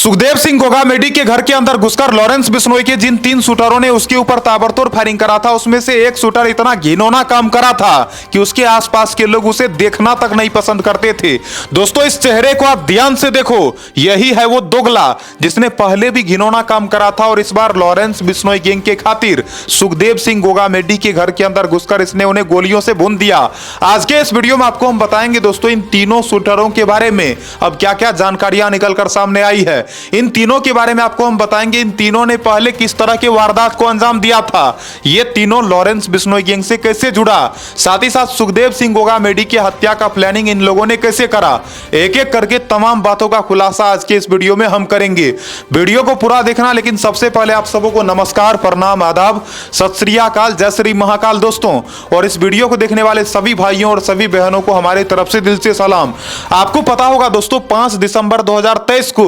सुखदेव सिंह गोगामेडी के घर के अंदर घुसकर लॉरेंस बिश्नोई के जिन 3 शूटरों ने उसके ऊपर ताबड़तोड़ फायरिंग करा था, उसमें से एक शूटर इतना घिनौना काम करा था कि उसके आसपास के लोग उसे देखना तक नहीं पसंद करते थे। दोस्तों, इस चेहरे को आप ध्यान से देखो, यही है वो दोगला जिसने पहले भी घिनौना काम करा था और इस बार लॉरेंस बिश्नोई गैंग के खातिर सुखदेव सिंह गोगामेडी के घर के अंदर घुसकर इसने उन्हें गोलियों से भून दिया। आज के इस वीडियो में आपको हम बताएंगे दोस्तों इन तीनों शूटरों के बारे में अब क्या क्या जानकारियां निकलकर सामने आई है। इन तीनों के बारे में आपको हम बताएंगे इन तीनों ने पहले किस तरह के वारदात को अंजाम दिया था, ये तीनों लॉरेंस बिश्नोई गैंग से कैसे जुड़ा, साथ ही साथ सुखदेव सिंह गोगामेडी की हत्या का प्लानिंग इन लोगों ने कैसे करा। एक एक करके तमाम बातों का खुलासा आज के इस वीडियो में हम करेंगे। वीडियो को पूरा देखना, लेकिन सबसे पहले आप सबों को नमस्कार, प्रणाम, आदाब, सत श्री अकाल, जय श्री महाकाल दोस्तों। और इस वीडियो को देखने वाले सभी भाइयों और सभी बहनों को हमारे तरफ से दिल से सलाम। आपको पता होगा दोस्तों 5 दिसंबर 2023 को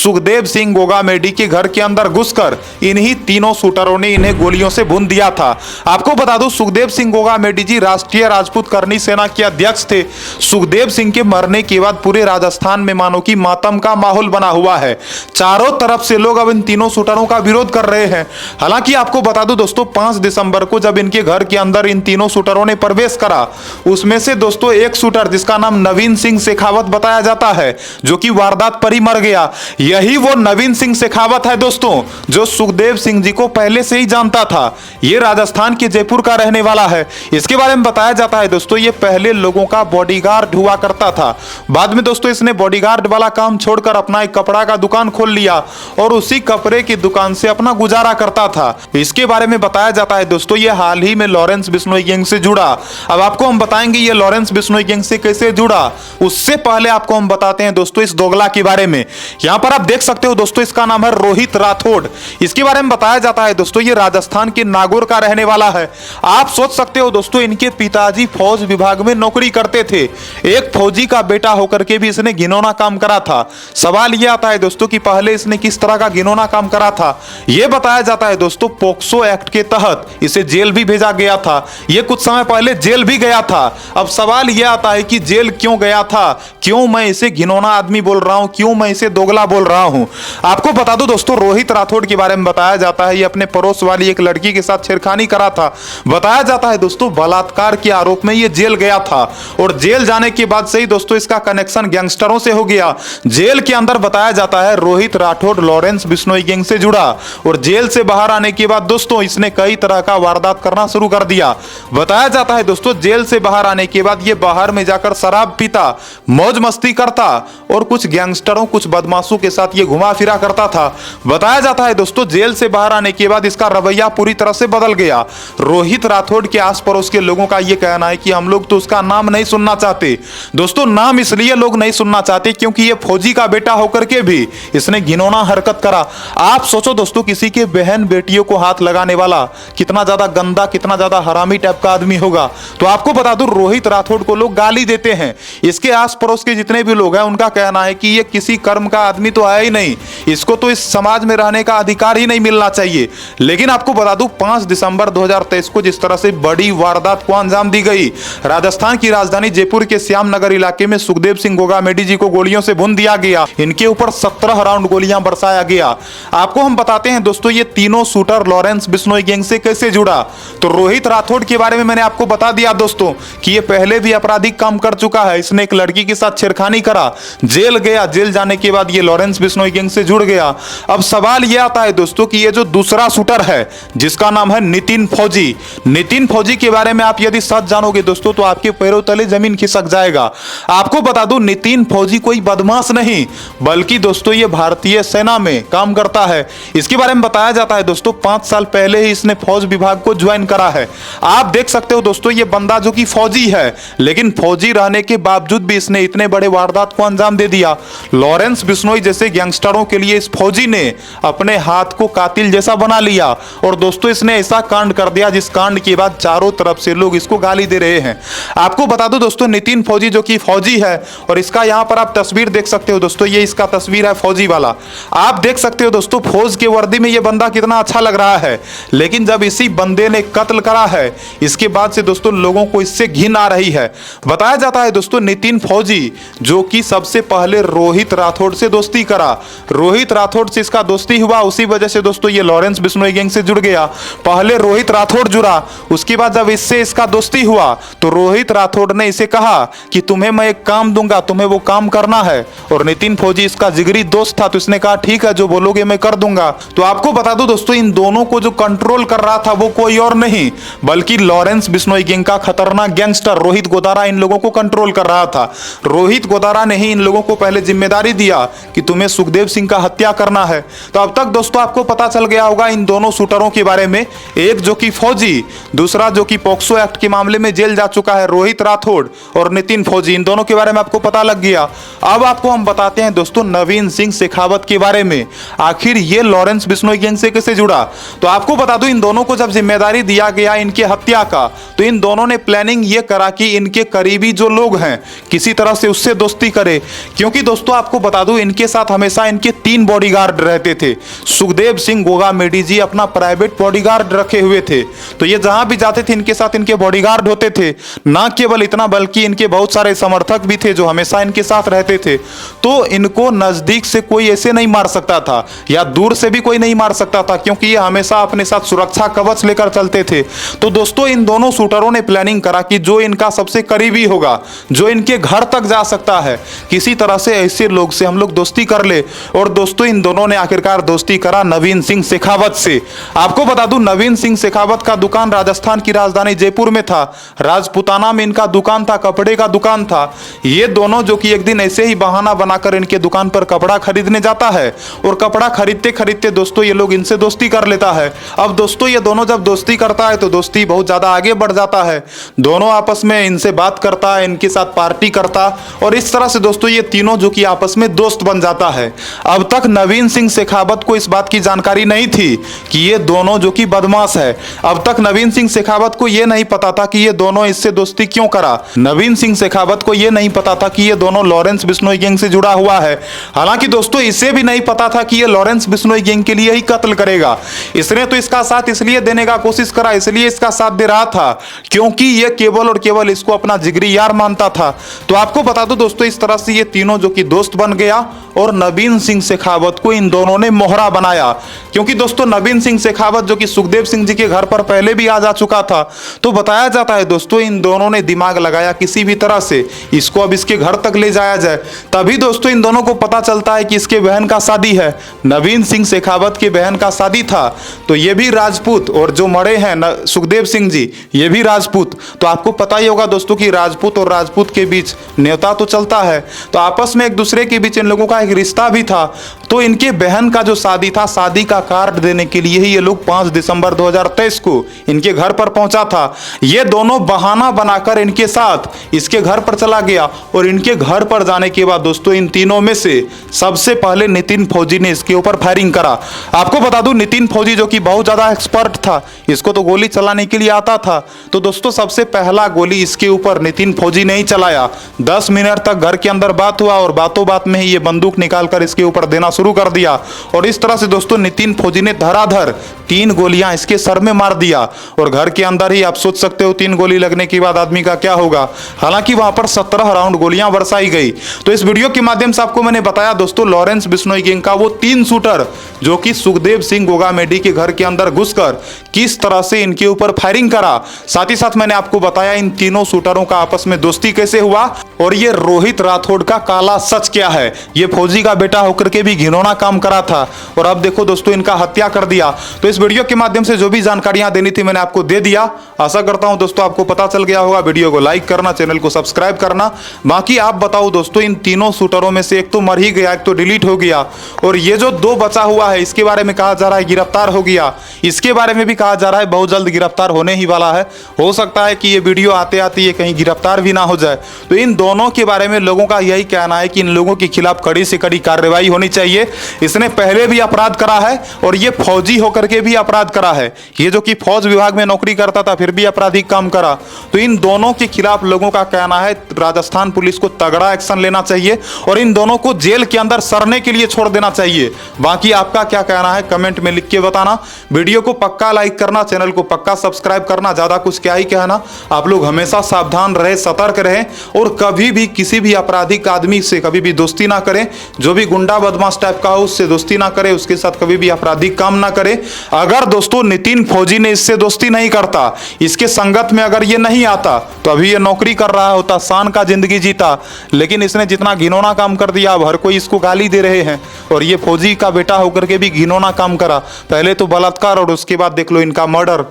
सुखदेव सिंह गोगामेडी के घर के अंदर घुसकर इन्हीं तीनों शूटरों ने इन्हें गोलियों से भून दिया था। आपको बता दूं सुखदेव सिंह गोगामेडी जी राष्ट्रीय राजपूत करनी सेना के अध्यक्ष थे। सुखदेव सिंह के मरने के बाद पूरे राजस्थान में मानो कि मातम का माहौल बना हुआ है। चारों तरफ से लोग अब इन तीनों शूटरों का विरोध कर रहे हैं। हालांकि आपको बता दूं दोस्तों 5 दिसंबर को जब इनके घर के अंदर इन तीनों शूटरों ने प्रवेश करा, उसमें से दोस्तों एक शूटर जिसका नाम नवीन सिंह शेखावत बताया जाता है, जो कि वारदात पर ही मर गया। यही वो नवीन सिंह शेखावत है दोस्तों जो सुखदेव सिंह जी को पहले से ही जानता था। ये राजस्थान के जयपुर का रहने वाला है। इसके बारे में बताया जाता है दोस्तों ये पहले लोगों का बॉडीगार्ड हुआ करता था। बाद में दोस्तों इसने बॉडीगार्ड वाला काम छोड़कर अपना एक कपड़ा का दुकान खोल लिया और उसी कपड़े की दुकान से अपना गुजारा करता था। इसके बारे में बताया जाता है दोस्तों ये हाल ही में लॉरेंस बिश्नोई गैंग से जुड़ा। अब आपको हम बताएंगे ये लॉरेंस बिश्नोई गैंग से कैसे जुड़ा। उससे पहले आपको हम बताते हैं दोस्तों इस दोगला के बारे में। यहां पर आप देख सकते हो दोस्तों इसका नाम है रोहित राठौड़। इसके बारे में बताया जाता है दोस्तों ये राजस्थान के नागौर का रहने वाला है। आप सोच सकते हो दोस्तों इनके पिताजी फौज विभाग में नौकरी करते थे। एक फौजी का बेटा होकर के भी इसने घिनौना काम करा था। सवाल यह आता है दोस्तों कि पहले इसने किस तरह का घिनौना काम करा था। यह बताया जाता है दोस्तों पोक्सो एक्ट के तहत इसे जेल भी भेजा गया था। यह कुछ समय पहले जेल भी गया था। अब सवाल यह आता है कि जेल क्यों गया था, क्यों मैं इसे घिनौना आदमी बोल रहा हूं, क्यों मैं इसे दोगला बोल रहा हूं। आपको बता दो दोस्तों रोहित राठौड़ के बारे में बताया जाता है ये अपने पड़ोस वाली एक लड़की के साथ छेड़खानी करा था। बताया जाता है दोस्तों बलात्कार के आरोप में ये जेल गया था और जेल जाने के बाद से ही दोस्तों इसका कनेक्शन गैंगस्टरों से हो गया। जेल के अंदर बताया जाता है रोहित राठौड़ लॉरेंस बिश्नोई गैंग से जुड़ा और जेल से बाहर आने के बाद दोस्तों इसने कई तरह का वारदात करना शुरू कर दिया। बताया जाता है दोस्तों जेल से बाहर आने के बाद ये बाहर में जाकर शराब पीता, मौज मस्ती करता और कुछ गैंगस्टरों कुछ बदमाशों के साथ ये घुमा फिरा करता था। बताया जाता है दोस्तों जेल से बाहर आने के बाद इसका रवैया पूरी तरह से बदल गया। रोहित राठौड़ के आस पड़ोस के लोगों का यह कहना है कि हम लोग तो उसका नाम नहीं सुनना चाहते। दोस्तों नाम इसलिए लोग नहीं सुनना चाहते क्योंकि ये फौजी का बेटा होकर के भी इसने घिनौना हरकत करा। आप सोचो दोस्तों किसी के बहन बेटियों को हाथ लगाने वाला कितना ज्यादा गंदा, कितना ज्यादा हरामी टाइप का आदमी होगा। तो आपको बता दूं रोहित राठौड़ को लोग गाली देते हैं। इसके आस पड़ोस के जितने भी लोग हैं उनका कहना है कि ये किसी कर्म का आदमी तो है ही नहीं, इसको तो इस समाज में रहने का अधिकार ही नहीं मिलना चाहिए। लेकिन आपको बता दूं 5 दिसंबर 2023 को जिस तरह से बड़ी वारदात को अंजाम दी गई, राजस्थान की राजधानी जयपुर के श्यामनगर इलाके में सुखदेव सिंह गोगामेडी जी को गोलियों से भून दिया गया। इनके ऊपर 17 राउंड गोलियां बरसाया गया। आपको हम बताते हैं दोस्तों ये तीनों शूटर लॉरेंस बिश्नोई गैंग से कैसे जुड़ा। तो रोहित राठौड़ के बारे में मैंने आपको बता दिया दोस्तों कि ये पहले भी आपराधिक काम कर चुका है। इसने एक लड़की के साथ छेड़खानी करा, जेल गया, जेल जाने के बाद ये लॉरेंस बिश्नोई गैंग से जुड़ गया। अब सवाल यह आता है दोस्तों कि ये जो दूसरा शूटर है जिसका नाम है नितिन फौजी, नितिन फौजी के बारे में आप यदि सच जानोगे दोस्तों तो आपके पैरों तले जमीन खिसक जाएगा। आपको बता दूं नितिन फौजी कोई बदमाश नहीं बल्कि दोस्तों ये भारतीय सेना में काम करता है। इसके बारे में बताया जाता है दोस्तों 5 साल पहले ही इसने फौज विभाग को ज्वाइन करा है। आप देख सकते हो दोस्तों ये बंदा जो कि फौजी है लेकिन फौजी रहने के बावजूद भी इसने इतने बड़े वारदात को अंजाम दे दिया। लॉरेंस बिश्नोई जैसे गैंगस्टरों के लिए इस फौजी ने अपने हाथ को कातिल जैसा बना लिया और दोस्तों इसने ऐसा कांड कर दिया जिस कांड के बाद चारों तरफ से लोग इसको गाली दे रहे हैं। आपको बता दो दोस्तों नितिन फौजी जो कि फौजी है और इसका यहां पर आप तस्वीर देख सकते हो दोस्तों ये इसका तस्वीर है फौजी वाला। आप देख सकते हो दोस्तों फौज के वर्दी में ये बंदा कितना अच्छा लग रहा है। लेकिन जब इसी बंदे ने कत्ल करा है इसके बाद से दोस्तों लोगों को इससे घिन आ रही है। बताया जाता है दोस्तों नितिन फौजी जो कि सबसे पहले रोहित राठौड़ से दोस्ती करा करा। रोहित राठौड़ से इसका दोस्ती हुआ, उसी वजह से दोस्तों ये लॉरेंस बिश्नोई गैंग से जुड़ गया। पहले रोहित राठौड़ जुड़ा, उसके बाद जब इससे इसका दोस्ती हुआ तो रोहित राठौड़ ने इसे कहा कि तुम्हें मैं एक काम दूंगा, तुम्हें वो काम करना है। और नितिन फौजी इसका जिगरी दोस्त था, तो इसने कहा ठीक है, जो बोलोगे मैं कर दूंगा। तो आपको बता दूं दोस्तों, इन दोनों को जो कंट्रोल कर रहा था वो कोई और नहीं बल्कि लॉरेंस बिश्नोई गैंग का खतरनाक गैंगस्टर रोहित गोदारा इन लोगों को कंट्रोल कर रहा था। रोहित गोदारा ने ही इन लोगों को पहले जिम्मेदारी दिया कि तुम्हें सुखदेव सिंह का हत्या करना है। तो अब तक दोस्तों आपको पता चल गया होगा इन दोनों शूटरों के बारे में, एक जो कि फौजी, दूसरा जो कि पॉक्सो एक्ट के मामले में जेल जा चुका है रोहित राठौड़ और नितिन फौजी, इन दोनों के बारे में आपको पता लग गया। अब आपको हम बताते हैं दोस्तों नवीन सिंह शेखावत के बारे में, आखिर ये लॉरेंस बिश्नोई गैंग से कैसे जुड़ा। तो आपको बता दूं, इन दोनों को जब जिम्मेदारी दिया गया इनके हत्या का, तो इन दोनों ने प्लानिंग ये करा कि इनके करीबी जो लोग हैं किसी तरह से उससे दोस्ती करे। क्योंकि दोस्तों आपको बता दूं, इनके साथ हमेशा इनके 3 बॉडीगार्ड रहते थे। सुखदेव सिंह गोगामेडी जी अपना प्राइवेट बॉडीगार्ड रखे हुए थे, तो ये जहां भी जाते थे इनके साथ इनके बॉडीगार्ड होते थे। ना केवल इतना बल्कि इनके बहुत सारे समर्थक भी थे जो हमेशा इनके साथ रहते थे। तो इनको नजदीक से कोई ऐसे नहीं मार सकता था या दूर से भी कोई नहीं मार सकता था, क्योंकि ये हमेशा अपने साथ सुरक्षा कवच लेकर चलते थे। तो दोस्तों इन दोनों शूटरों ने प्लानिंग करा कि जो इनका सबसे करीबी होगा, जो इनके घर तक जा सकता है, किसी तरह से ऐसे लोग से हम लोग दोस्ती कर ले। और दोस्तों इन दोनों ने आखिरकार दोस्ती करा नवीन सिंह शेखावत से। आपको बता दूं, नवीन सिंह शेखावत का दुकान राजस्थान की राजधानी जयपुर में था, राजपुताना में इनका दुकान था, कपड़े का दुकान था। ये दोनों जो कि एक दिन ऐसे ही बहाना बनाकर इनके दुकान पर कपड़ा खरीदने जाता है और कपड़ा खरीदते खरीदते दोस्तों ये लोग इनसे दोस्ती कर लेता है। अब दोस्तों ये दोनों जब दोस्ती करता है तो दोस्ती बहुत ज्यादा आगे बढ़ जाता है, दोनों आपस में इनसे बात करता है, इनके साथ पार्टी करता, और इस तरह से दोस्तों ये तीनों जो कि आपस में दोस्त बन जाता है। अब तक नवीन सिंह शेखावत को इस बात की जानकारी नहीं थी कि ये दोनों जो कि बदमाश है। अब तक नवीन सिंह शेखावत को यह नहीं पता था कि ये दोनों इससे दोस्ती क्यों करा। नवीन सिंह शेखावत को यह नहीं पता था कि ये दोनों लॉरेंस बिश्नोई गैंग से जुड़ा हुआ है। हालांकि दोस्तों इसे भी नहीं पता था कि ये लॉरेंस बिश्नोई गैंग के लिए ही कत्ल करेगा। इसने तो इसका साथ इसलिए देने का कोशिश करा, इसलिए इसका साथ दे रहा था क्योंकि ये केवल और केवल इसको अपना जिगरी यार मानता था। तो आपको बता दो दोस्तों, इस तरह से ये तीनों जो कि दोस्त बन गया और नवीन सिंह शेखावत को इन दोनों ने मोहरा बनाया। क्योंकि दोस्तों नवीन सिंह शेखावत जो कि सुखदेव सिंह जी के घर पर पहले भी आ जा चुका था, तो बताया जाता है दोस्तों इन दोनों ने दिमाग लगाया किसी भी तरह से इसको अब इसके घर तक ले जाया जाए। तभी दोस्तों इन दोनों को पता चलता है कि इसके बहन का शादी है, नवीन सिंह शेखावत की बहन का शादी था। तो ये भी राजपूत और जो मरे हैं सुखदेव सिंह जी ये भी राजपूत। तो आपको पता ही होगा दोस्तों कि राजपूत और राजपूत के बीच न्योता तो चलता है, तो आपस में एक दूसरे के बीच इन लोगों का एक रिश्ता भी था। तो इनके बहन का जो शादी था, शादी का कार्ड देने के लिए ही ये लोग 5 दिसंबर 2023 को इनके घर पर पहुंचा था। ये दोनों बहाना बनाकर इनके साथ इसके घर पर चला गया और इनके घर पर जाने के बाद दोस्तों इन तीनों में से सबसे पहले नितिन फौजी ने इसके ऊपर फायरिंग करा। आपको बता दूं नितिन फौजी जो कि बहुत ज्यादा एक्सपर्ट था, इसको तो गोली चलाने के लिए आता था। तो दोस्तों सबसे पहला गोली इसके ऊपर नितिन फौजी ने ही चलाया। 10 मिनट तक घर के अंदर बात हुआ और बातों बात में ही ये बंदूक निकालकर इसके ऊपर देना शुरू कर दिया। और इस तरह से दोस्तों नितिन फौजी ने धराधर 3 गोलियां इसके सर में मार दिया। और घर के अंदर ही आप सोच सकते हो 3 गोली लगने के बाद आदमी का क्या होगा। हालांकि वहां पर 17 राउंड गोलियां बरसाई गई। तो इस वीडियो के माध्यम से आपको मैंने बताया दोस्तों लॉरेंस बिश्नोई गैंग का वो 3 शूटर जो कि सुखदेव सिंह गोगामेडी के घर के अंदर घुसकर किस तरह से इनके ऊपर फायरिंग करा। साथ ही साथ मैंने आपको बताया इन तीनों शूटरों का आपस में दोस्ती कैसे हुआ और ये रोहित राठौड़ का काला सच क्या है। ये फौजी का बेटा होकर के भी घिनौना काम करा था और अब देखो दोस्तों इनका हत्या कर दिया। तो इस वीडियो के माध्यम से जो भी जानकारियां देनी थी मैंने आपको दे दिया। आशा करता हूं दोस्तों आपको पता चल गया होगा। वीडियो को लाइक करना, चैनल को सब्सक्राइब करना। बाकी आप बताओ दोस्तों इन तीनों शूटरों में से एक तो मर ही गया, एक तो डिलीट हो गया और ये जो 2 बचा हुआ है इसके बारे में कहा जा रहा है गिरफ्तार हो गया। इसके बारे में भी कहा जा रहा है बहुत जल्द गिरफ्तार होने ही वाला है। हो सकता है कि ये वीडियो आते आते ये कहीं गिरफ्तार भी ना हो जाए। तो इन दोनों के बारे में लोगों का यही कहना है कि इन लोगों के खिलाफ कड़ी से कड़ी कार्रवाई होनी चाहिए। इसने पहले भी अपराध करा है और ये फौजी होकर के भी अपराध करा है। ये जो कि फौज विभाग में नौकरी करता था फिर भी आपराधिक काम करा। तो इन दोनों के खिलाफ लोगों का कहना है राजस्थान पुलिस को तगड़ा एक्शन लेना चाहिए और इन दोनों को जेल के अंदर सड़ने के लिए छोड़ देना चाहिए। बाकी आपका क्या कहना है कमेंट में लिख के बताना। वीडियो को पक्का लाइक लाइक करना, चैनल को पक्का सब्सक्राइब करना। ज़्यादा कुछ क्या ही कहना, आप लोग हमेशा सावधान रहे, सतर्क रहे और कभी भी किसी भी आपराधिक आदमी से कभी भी दोस्ती ना करें। जो भी गुंडा बदमाश टाइप का हो उससे दोस्ती ना करें, उसके साथ कभी भी आपराधिक काम ना करें। अगर दोस्तों नितिन फौजी ने इससे दोस्ती नहीं करता, इसके संगत में अगर ये नहीं आता तो अभी ये नौकरी कर रहा होता, शान का जिंदगी जीता। लेकिन इसने जितना घिनौना काम कर दिया, अब हर कोई इसको गाली दे रहे हैं और ये फौजी का बेटा होकर के भी घिनौना काम करा। पहले तो बलात्कार और उसके बाद देख लो इनका मर्डर,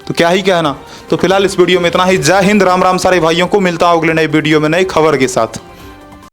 तो क्या ही कहना। तो फिलहाल इस वीडियो में इतना ही। जय हिंद, राम राम सारे भाइयों को। मिलता हूं अगले नए वीडियो में नई खबर के साथ।